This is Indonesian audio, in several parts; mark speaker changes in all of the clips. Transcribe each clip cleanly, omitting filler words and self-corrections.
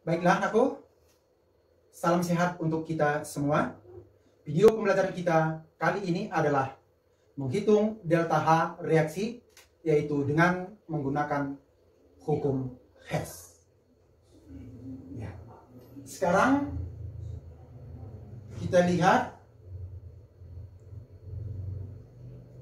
Speaker 1: Baiklah aku, salam sehat untuk kita semua. Video pembelajaran kita kali ini adalah menghitung delta H reaksi, yaitu dengan menggunakan hukum Hess. Ya. Sekarang kita lihat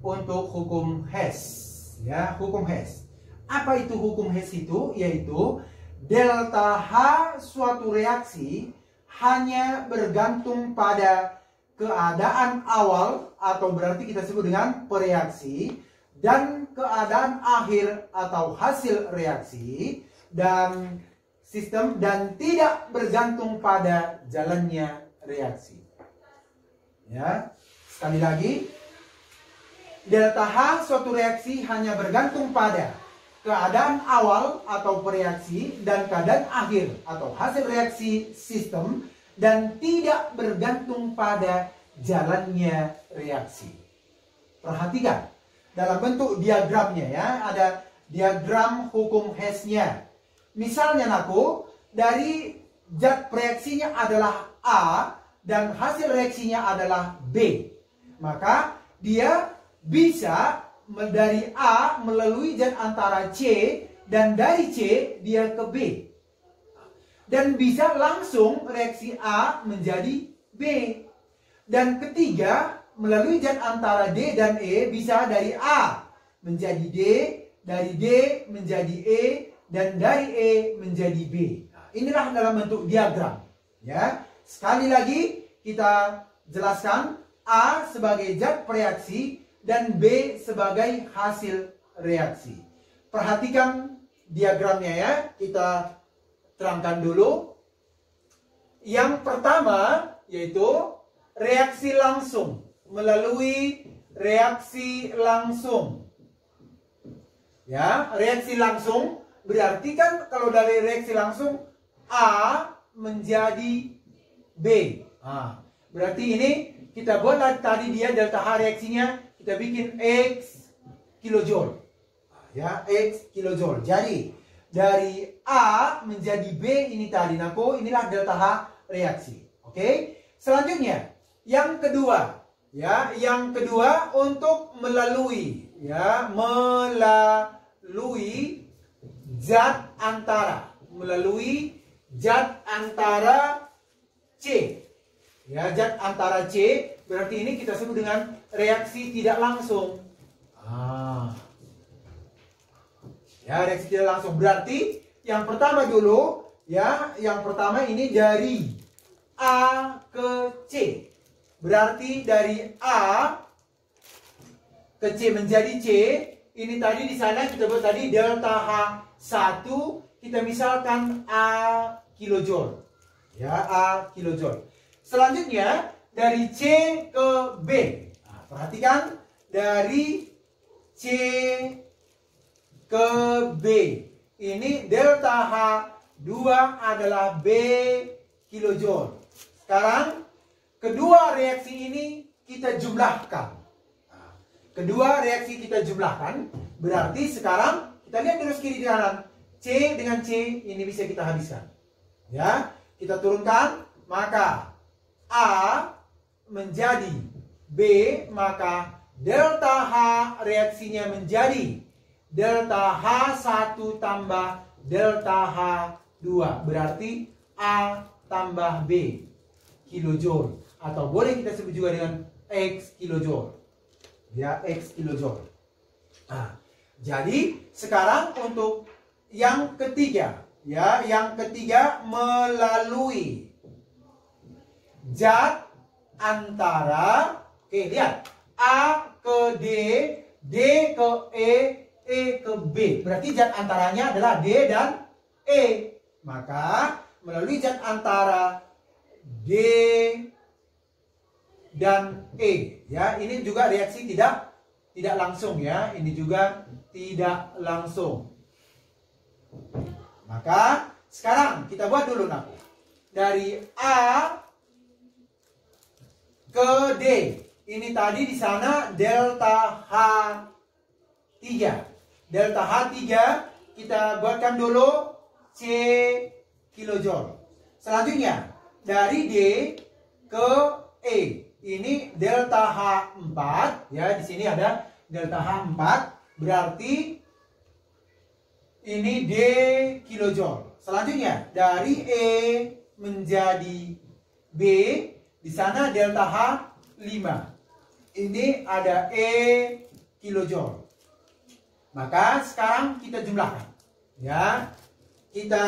Speaker 1: untuk hukum Hess. Ya, hukum Hess. Apa itu hukum Hess itu? Yaitu delta H suatu reaksi hanya bergantung pada keadaan awal, atau berarti kita sebut dengan pereaksi, dan keadaan akhir atau hasil reaksi dan sistem, dan tidak bergantung pada jalannya reaksi. Ya, sekali lagi, delta H suatu reaksi hanya bergantung pada keadaan awal atau pereaksi dan keadaan akhir atau hasil reaksi sistem, dan tidak bergantung pada jalannya reaksi. Perhatikan dalam bentuk diagramnya ya, ada diagram hukum Hess-nya. Misalnya naku, dari zat reaksinya adalah A dan hasil reaksinya adalah B, maka dia bisa dari A melalui zat antara C, dan dari C dia ke B, dan bisa langsung reaksi A menjadi B. Dan ketiga, melalui zat antara D dan E bisa dari A menjadi D, dari D menjadi E, dan dari E menjadi B. Nah, inilah dalam bentuk diagram ya. Sekali lagi kita jelaskan, A sebagai zat reaksi dan B sebagai hasil reaksi. Perhatikan diagramnya ya, kita terangkan dulu. Yang pertama yaitu reaksi langsung, melalui reaksi langsung. Ya, reaksi langsung berarti kan kalau dari reaksi langsung A menjadi B. Nah, berarti ini kita buat tadi dia delta H reaksinya, kita bikin X kilojoule. Ya, X kilojoule. Jadi dari A menjadi B ini tadi nako, inilah delta H reaksi. Oke. Selanjutnya yang kedua, ya, yang kedua untuk melalui, ya, melalui zat antara, melalui zat antara C. Ya, zat antara C berarti ini kita sebut dengan reaksi tidak langsung. Ya, reaksi tidak langsung berarti yang pertama dulu, ya, yang pertama ini dari A ke C. Berarti dari A ke C menjadi C. Ini tadi di sana kita buat tadi delta H1, kita misalkan A kilojoule. Ya, A kilojoule. Selanjutnya dari C ke B. Nah, perhatikan dari C ke B. Ini delta H2 adalah B kilojoule. Sekarang kedua reaksi ini kita jumlahkan. Nah, kedua reaksi kita jumlahkan. Berarti sekarang kita lihat terus kiri kanan. C dengan C ini bisa kita habiskan. Ya, kita turunkan, maka A menjadi B, maka delta H reaksinya menjadi delta H1 tambah delta H2. Berarti A tambah B kilojoule, atau boleh kita sebut juga dengan X kilojoule. Ya, X kilojoule. Nah, jadi sekarang untuk yang ketiga, ya, yang ketiga melalui zat antara, oke, lihat, A ke D, D ke E ke B. Berarti zat antaranya adalah D dan E. Maka melalui zat antara D dan E, ya, ini juga reaksi tidak langsung ya, ini juga tidak langsung. Maka sekarang kita buat dulu nak. Dari A ke D. Ini tadi di sana delta H3. Delta H3 kita buatkan dulu C3. kilojoule. Selanjutnya, dari D ke E. Ini delta H4, ya, di sini ada delta H4, berarti ini D kilojoule. Selanjutnya, dari E menjadi B, di sana delta H5. Ini ada E kilojoule. Maka sekarang kita jumlahkan. Ya, kita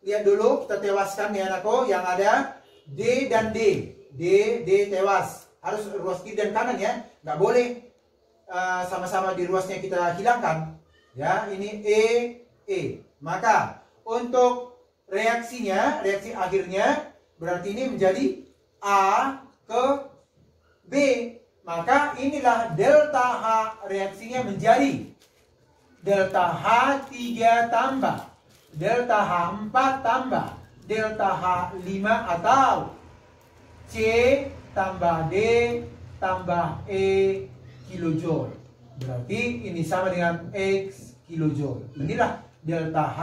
Speaker 1: lihat dulu, kita tewaskan ya anakku, yang ada D dan D. D tewas. Harus ruas kiri dan kanan ya. Nggak boleh sama-sama di ruasnya kita hilangkan. Ya, ini E. Maka untuk reaksinya, reaksi akhirnya, berarti ini menjadi A ke B. Maka inilah delta H reaksinya menjadi delta H3 tambah delta H4 tambah delta H5 atau C tambah D tambah E kilojoule. Berarti ini sama dengan X kilojoule. Inilah delta H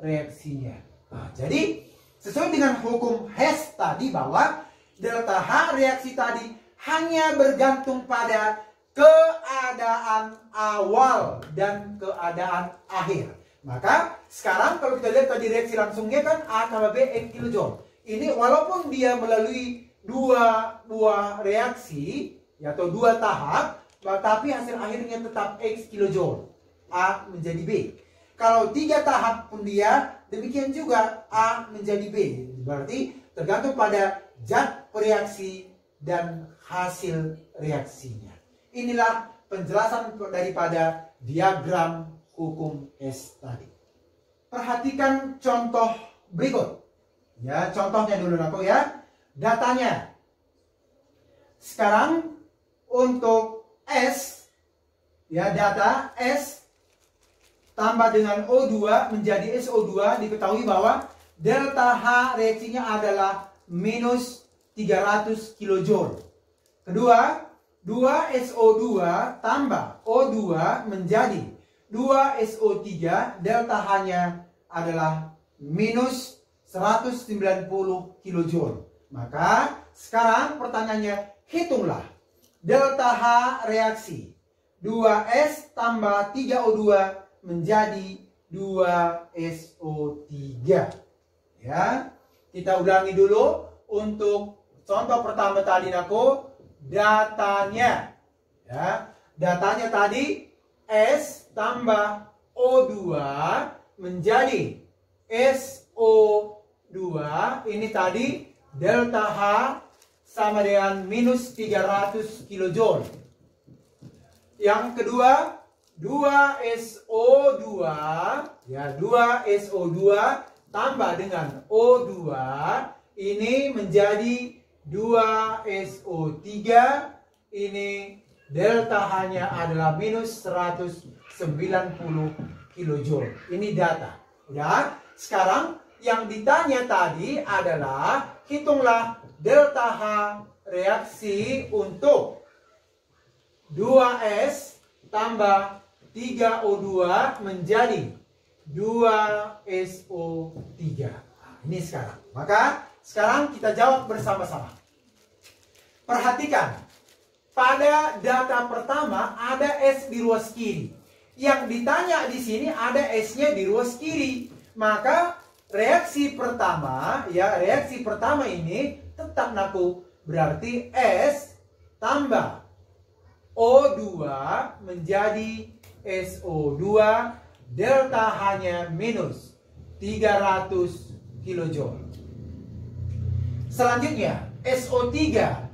Speaker 1: reaksinya. Nah, jadi sesuai dengan hukum Hess tadi bahwa delta H reaksi tadi hanya bergantung pada keadaan awal dan keadaan akhir. Maka sekarang kalau kita lihat tadi reaksi langsungnya kan A tambah B X kilojoule. Ini walaupun dia melalui dua buah reaksi atau dua tahap, tapi hasil akhirnya tetap X kilojoule. A menjadi B. Kalau 3 tahap pun dia, demikian juga A menjadi B. Berarti tergantung pada zat reaksi dan hasil reaksinya. Inilah penjelasan daripada diagram hukum Hess tadi. Perhatikan contoh berikut. Ya, contohnya dulu aku ya. Datanya. Sekarang untuk S, ya, data S tambah dengan O2 menjadi SO2, diketahui bahwa delta H reaksinya adalah minus 300 kilojoule. Kedua, 2SO2 tambah O2 menjadi 2SO3, delta H-nya adalah minus 190 kilojoule. Maka sekarang pertanyaannya, hitunglah delta H reaksi 2S tambah 3O2 menjadi 2SO3. Ya, kita ulangi dulu untuk contoh pertama tadi aku, datanya. Ya, datanya tadi S tambah O2 menjadi SO2. Ini tadi delta H sama dengan minus 300 kilojoule. Yang kedua, 2SO2, ya, 2SO2 tambah dengan O2, ini menjadi 2SO3, ini delta H-nya adalah minus 190 kilojoule. Ini data. Ya, sekarang yang ditanya tadi adalah hitunglah delta H reaksi untuk 2S tambah 3O2 menjadi 2SO3. Nah, ini sekarang. Maka sekarang kita jawab bersama-sama. Perhatikan, pada data pertama ada S di ruas kiri. Yang ditanya di sini ada S-nya di ruas kiri. Maka reaksi pertama, ya, reaksi pertama ini tetap naku, berarti S tambah O2 menjadi SO2, delta H-nya minus 300 kilojoule. Selanjutnya, SO3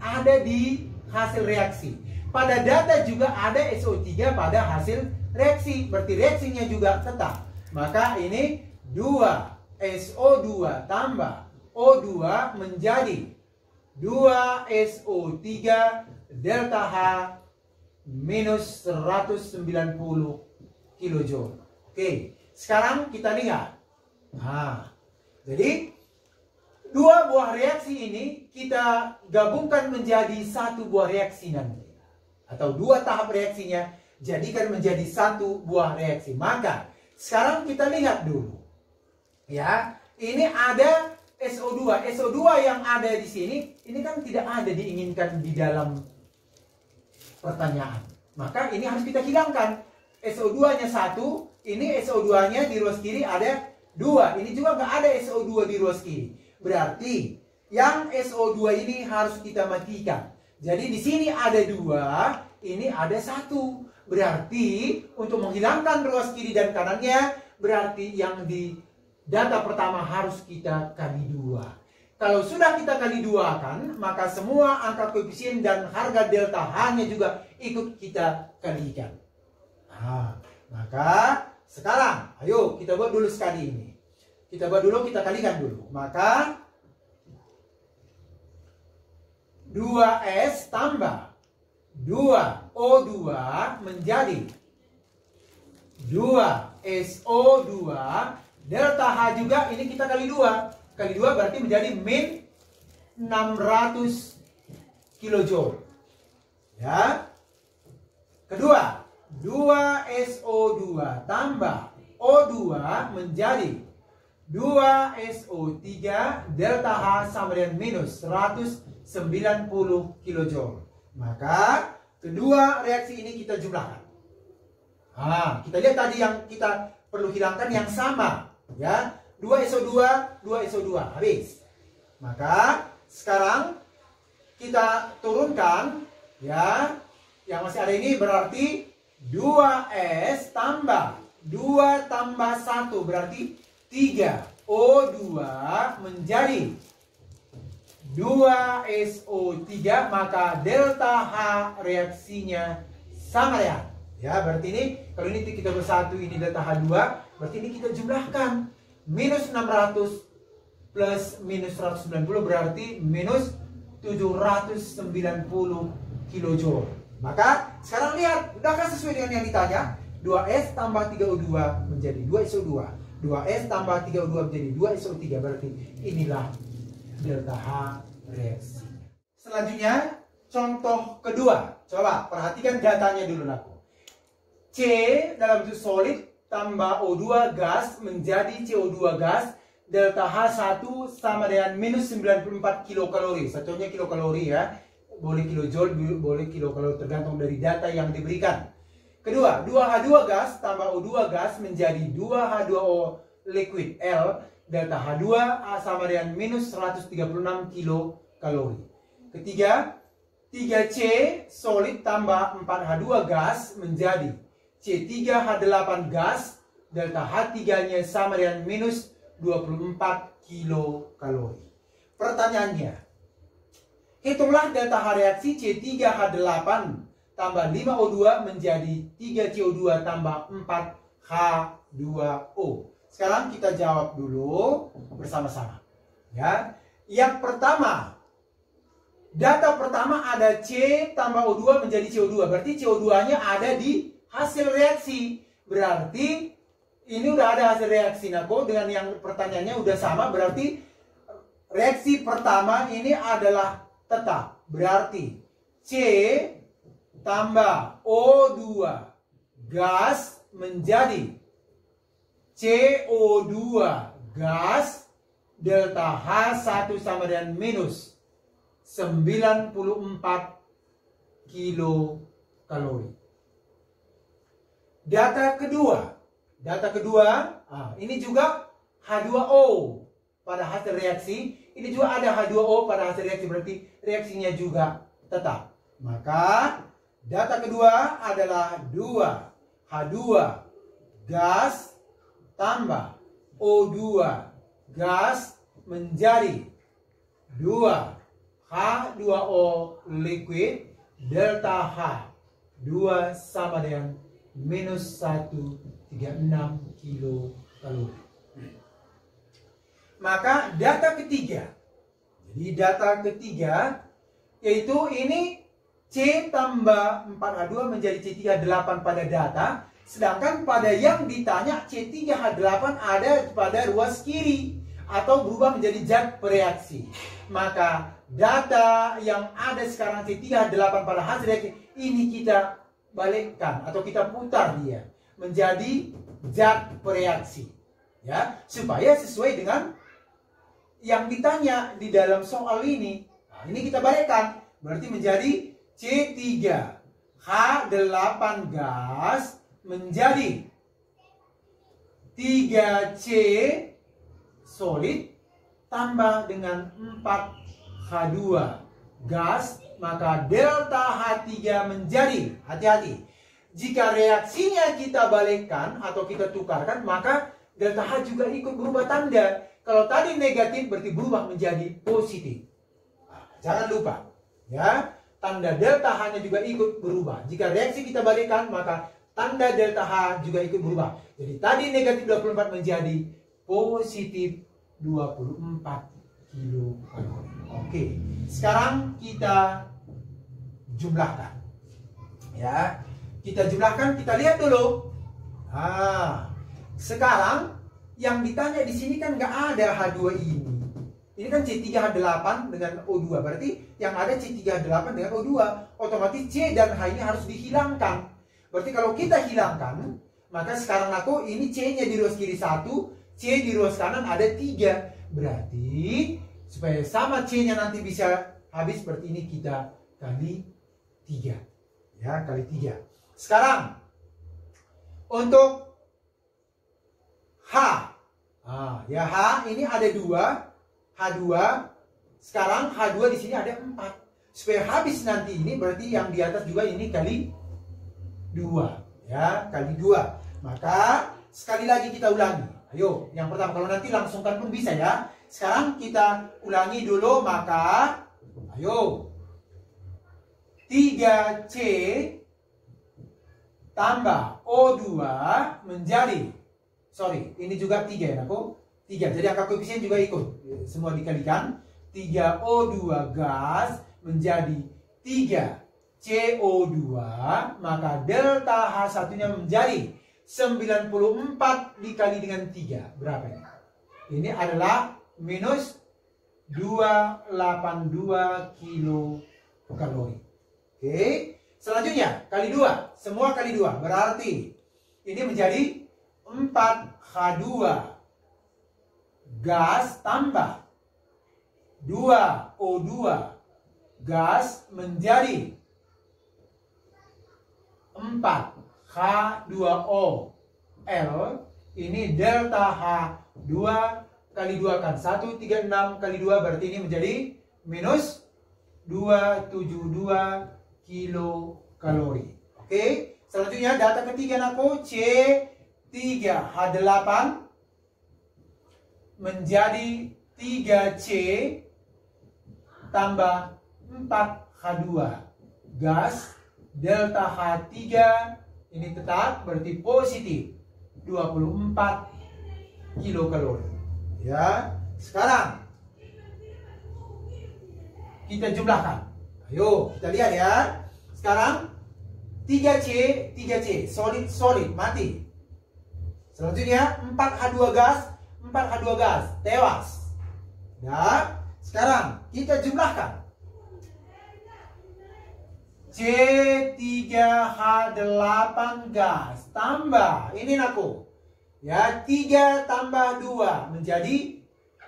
Speaker 1: ada di hasil reaksi. Pada data juga ada SO3 pada hasil reaksi, berarti reaksinya juga tetap. Maka ini 2SO2 tambah O2 menjadi 2SO3, delta H minus 190 kilojoule. Oke, sekarang kita lihat. Nah, jadi dua buah reaksi ini kita gabungkan menjadi satu buah reaksi nanti. Atau dua tahap reaksinya jadikan menjadi satu buah reaksi. Maka sekarang kita lihat dulu. Ya, ini ada SO2. SO2 yang ada di sini, ini kan tidak ada diinginkan di dalam pertanyaan. Maka ini harus kita hilangkan. SO2-nya 1, ini SO2-nya di ruas kiri ada 2. Ini juga nggak ada SO2 di ruas kiri. Berarti yang SO2 ini harus kita matikan. Jadi di sini ada 2, ini ada 1. Berarti untuk menghilangkan ruas kiri dan kanannya, berarti yang di data pertama harus kita kali 2. Kalau sudah kita kali 2 kan, maka semua angka koefisien dan harga delta H-nya juga ikut kita kalikan. Nah, maka sekarang, ayo kita buat dulu sekali ini. Kita buat dulu, kita kalikan dulu. Maka 2S tambah 2O2 menjadi 2SO2 delta H juga ini kita kali 2. Kali 2 berarti menjadi min 600 kilojoule. Ya. Kedua, 2SO2 tambah O2 menjadi 2SO3 delta H sama dengan minus 190 kilojoule. Maka kedua reaksi ini kita jumlahkan. Nah, kita lihat tadi yang kita perlu hilangkan yang sama, ya. 2SO2, 2SO2 habis. Maka sekarang kita turunkan, ya. Yang masih ada ini berarti 2S tambah 2 tambah 1 berarti 3. O2 menjadi 2SO3, maka delta H reaksinya sama ya. Ya, berarti ini kalau ini kita bersatu, ini delta H2, berarti ini kita jumlahkan. Minus 600 plus minus 190 berarti minus 790 kilojoule. Maka sekarang lihat, udahkah sesuai dengan yang ditanya? 2S tambah 3O2 menjadi 2SO2. 2S tambah 3O2 menjadi 2SO3. Berarti inilah delta H reaksi. Selanjutnya, contoh kedua. Coba perhatikan datanya dulu aku. C dalam bentuk solid tambah O2 gas menjadi CO2 gas. Delta H1 sama dengan minus 94 kilokalori. Satunya kilokalori ya. Boleh kilojoule, boleh kilokalori tergantung dari data yang diberikan. Kedua, 2H2 gas tambah O2 gas menjadi 2H2O liquid L. Delta H2 sama dengan minus 136 kilokalori. Ketiga, 3C solid tambah 4H2 gas menjadi C3H8 gas. Delta H3-nya sama dengan minus 24 kilokalori. Pertanyaannya, hitunglah delta H reaksi C3H8 tambah 5O2 menjadi 3CO2 tambah 4H2O. Sekarang kita jawab dulu bersama-sama. Ya. Yang pertama, data pertama ada C tambah O2 menjadi CO2. Berarti CO2-nya ada di hasil reaksi. Berarti ini udah ada hasil reaksi. Nah, kok dengan yang pertanyaannya udah sama, berarti reaksi pertama ini adalah tetap. Berarti C tambah O2 gas menjadi CO2 gas. Delta H1 sama dengan minus 94 kilokalori. Data kedua, ini juga H2O pada hasil reaksi. Ini juga ada H2O pada hasil reaksi, berarti reaksinya juga tetap. Maka data kedua adalah 2H2 gas tambah O2 gas menjadi 2H2O liquid. Delta H2 sama dengan minus 136 kilokalori. Maka data ketiga, jadi data ketiga yaitu ini C tambah 4H2 menjadi C3H8 pada data. Sedangkan pada yang ditanya C3H8 ada pada ruas kiri atau berubah menjadi zat bereaksi. Maka data yang ada sekarang C3H8 pada hasil reaksi ini kita balikkan atau kita putar dia menjadi zat bereaksi, ya, supaya sesuai dengan yang ditanya di dalam soal ini, nah, ini kita balikkan, berarti menjadi C3 H8 gas menjadi 3C solid tambah dengan 4H2 gas, maka delta H3 menjadi, hati-hati, jika reaksinya kita balikkan atau kita tukarkan, maka delta H juga ikut berubah tanda. Kalau tadi negatif berarti berubah menjadi positif. Nah, jangan lupa ya, tanda delta H-nya juga ikut berubah. Jika reaksi kita balikkan, maka tanda delta H juga ikut berubah. Jadi tadi negatif 24 menjadi positif 24 kilokalori. Oke, sekarang kita jumlahkan. Ya, kita jumlahkan, kita lihat dulu. Nah, sekarang yang ditanya di sini kan nggak ada H2 ini. Ini kan C3H8 dengan O2. Berarti yang ada C3H8 dengan O2. Otomatis C dan H ini harus dihilangkan. Berarti kalau kita hilangkan, maka sekarang aku ini C-nya di ruas kiri 1, C di ruas kanan ada 3. Berarti supaya sama C-nya nanti bisa habis, berarti ini kita kali 3. Ya, kali 3. Sekarang untuk H. Ya H ini ada 2. H2. Sekarang H2 di sini ada 4. Supaya habis nanti ini berarti yang di atas juga ini kali 2. Ya, kali 2. Maka sekali lagi kita ulangi. Ayo, yang pertama, kalau nanti langsungkan pun bisa ya. Sekarang kita ulangi dulu, maka ayo. 3C tambah O2 menjadi, sorry, ini juga 3 ya aku. 3, jadi angka koefisien juga ikut. Semua dikalikan. 3O2 gas menjadi 3CO2, maka delta H1-nya menjadi 94 dikali dengan 3. Berapa ini? Ini adalah minus 282 kilokalori. Oke. Selanjutnya, kali 2. Semua kali 2. Berarti ini menjadi 4H2 gas tambah 2O2 gas menjadi 4H2O L. Ini delta H2 kali 2 kan 136 kali 2, berarti ini menjadi minus 272 kilokalori. Oke, selanjutnya data ketiga aku C3H8 menjadi 3C tambah 4H2 gas, delta H3 ini tetap berarti positif 24 kilokalori. Ya, sekarang kita jumlahkan. Ayo, kita lihat ya. Sekarang 3C solid mati. Selanjutnya 4H2 gas tewas. Ya, sekarang kita jumlahkan. C3H8 gas tambah ini aku. Ya, 3 tambah 2 menjadi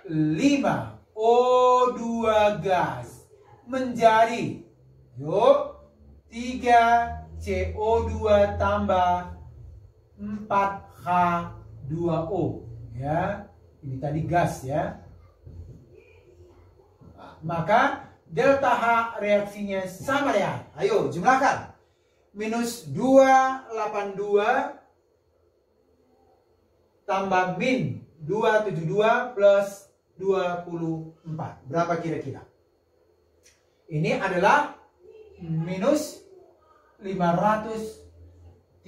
Speaker 1: 5 O2 gas menjadi, yuk, 3CO2 tambah 4H2O. Ya, ini tadi gas ya. Maka delta H reaksinya sama ya. Ayo jumlahkan. Minus 282 tambah min 272 plus 24. Berapa kira-kira? Ini adalah minus 530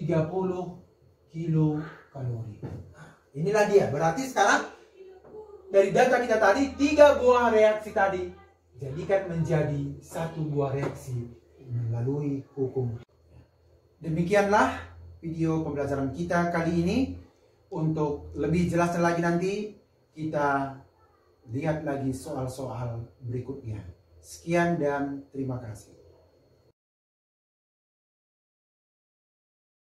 Speaker 1: kilokalori. Nah, inilah dia. Berarti sekarang dari data kita tadi 3 buah reaksi tadi jadikan menjadi 1 buah reaksi melalui hukum. Demikianlah video pembelajaran kita kali ini. Untuk lebih jelasnya lagi nanti kita lihat lagi soal-soal berikutnya. Sekian dan terima kasih.